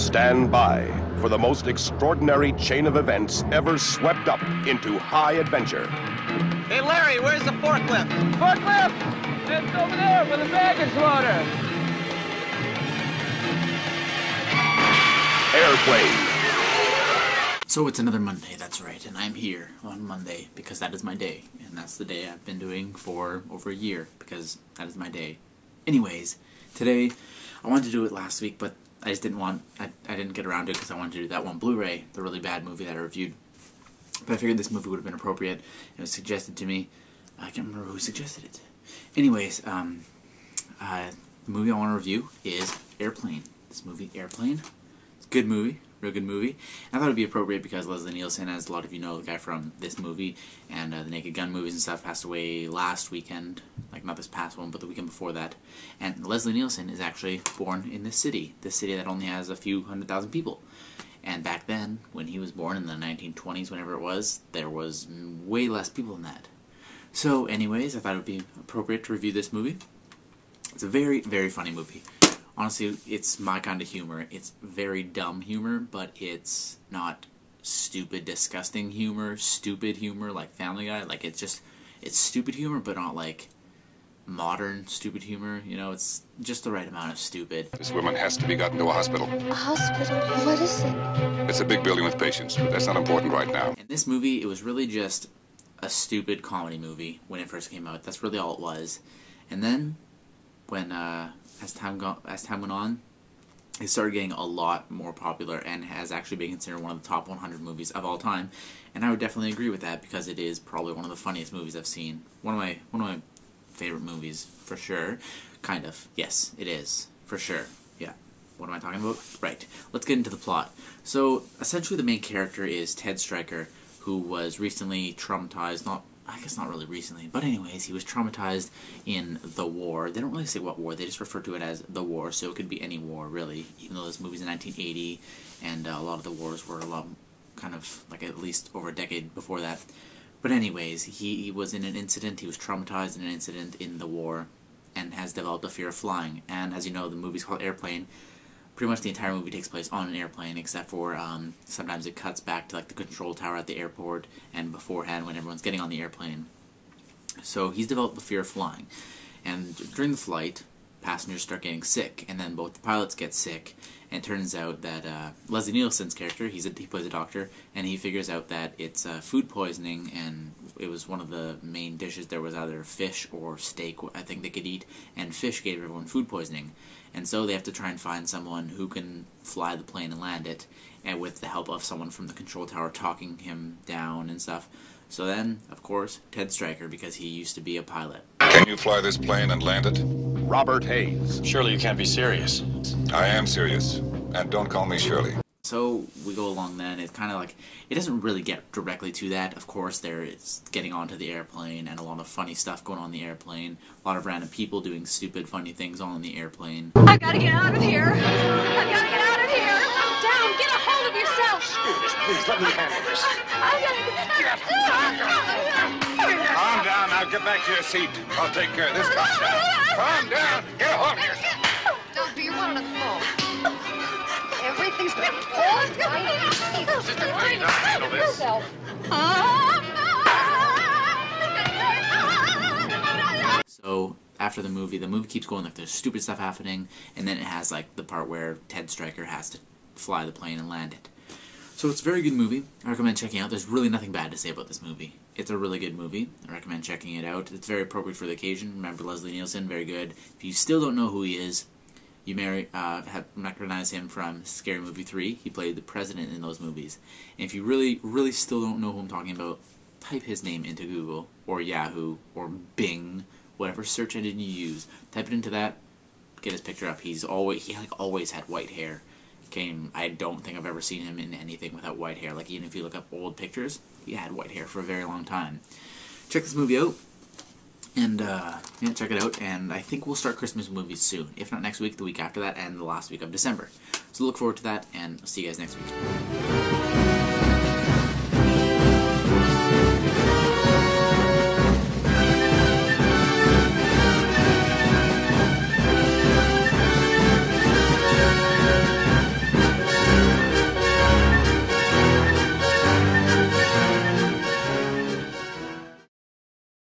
Stand by for the most extraordinary chain of events ever swept up into high adventure. Hey, Larry, where's the forklift? Forklift! It's over there with the baggage loader. Airplane. So it's another Monday, that's right, and I'm here on Monday because that is my day, and that's the day I've been doing for over a year because that is my day. Anyways, today, I wanted to do it last week, but I just didn't get around to it because I wanted to do that one Blu-ray, the really bad movie that I reviewed. But I figured this movie would have been appropriate. It was suggested to me. I can't remember who suggested it. Anyways, the movie I want to review is Airplane. This movie, Airplane, it's a good movie. Real good movie. I thought it would be appropriate because Leslie Nielsen, as a lot of you know, the guy from this movie and the Naked Gun movies and stuff, passed away last weekend. Like, not this past one, but the weekend before that. And Leslie Nielsen is actually born in this city that only has a few 100,000 people. And back then, when he was born in the 1920s, whenever it was, there was way less people than that. So, anyways, I thought it would be appropriate to review this movie. It's a very, very funny movie. Honestly, it's my kind of humor. It's very dumb humor, but it's not stupid, disgusting humor, stupid humor like Family Guy. Like, it's stupid humor, but not like modern stupid humor. You know, it's just the right amount of stupid. This woman has to be gotten to a hospital. A hospital? What is it? It's a big building with patients, but that's not important right now. In this movie, it was really just a stupid comedy movie when it first came out. That's really all it was. And then, when as time went on, it started getting a lot more popular and has actually been considered one of the top 100 movies of all time. And I would definitely agree with that because it is probably one of the funniest movies I've seen. One of my favorite movies for sure. Kind of. Yes, it is for sure. Yeah. What am I talking about? Right. Let's get into the plot. So essentially, the main character is Ted Stryker, who was recently traumatized. I guess not really recently, but anyways, he was traumatized in the war. They don't really say what war, they just refer to it as the war, so it could be any war, really, even though this movie's in 1980, and a lot of the wars were a lot, kind of, like at least over a decade before that. But anyways, he was in an incident, he was traumatized in an incident in the war, and has developed a fear of flying. And as you know, the movie's called Airplane. Pretty much the entire movie takes place on an airplane, except for sometimes it cuts back to like the control tower at the airport and beforehand when everyone's getting on the airplane. So he's developed the fear of flying, and during the flight, passengers start getting sick, and then both the pilots get sick. And it turns out that Leslie Nielsen's character, he plays a doctor, and he figures out that it's food poisoning, and it was one of the main dishes. There was either fish or steak, I think they could eat, and fish gave everyone food poisoning. And so they have to try and find someone who can fly the plane and land it, and with the help of someone from the control tower talking him down and stuff. So then, of course, Ted Stryker, because he used to be a pilot. Can you fly this plane and land it? Robert Hayes. Surely you can't be serious. I am serious. And don't call me Shirley. So we go along then. It's kind of like, it doesn't really get directly to that. Of course, there is getting onto the airplane and a lot of funny stuff going on the airplane. A lot of random people doing stupid, funny things on the airplane. I've got to get out of here. I've got to get out of here. Down, get a hold of yourself. Please, let me handle this. I've got to get Calm down. Now get back to your seat. I'll take care of this. Calm down. Calm down. Get a hold of yourself. Don't be one on the phone. Everything's been all right. Sister, please, I'll handle this. So after the movie keeps going, like there's stupid stuff happening, and then it has like the part where Ted Stryker has to fly the plane and land it. So it's a very good movie. I recommend checking out. There's really nothing bad to say about this movie. It's a really good movie. I recommend checking it out. It's very appropriate for the occasion. Remember Leslie Nielsen, very good. If you still don't know who he is, you may recognize him from Scary Movie 3. He played the president in those movies. And if you really, really still don't know who I'm talking about, type his name into Google or Yahoo or Bing, whatever search engine you use. Type it into that, get his picture up. He always had white hair. I don't think I've ever seen him in anything without white hair. Like, even if you look up old pictures, he had white hair for a very long time. Check this movie out. And, yeah, check it out, and I think we'll start Christmas movies soon. If not next week, the week after that, and the last week of December. So look forward to that, and I'll see you guys next week.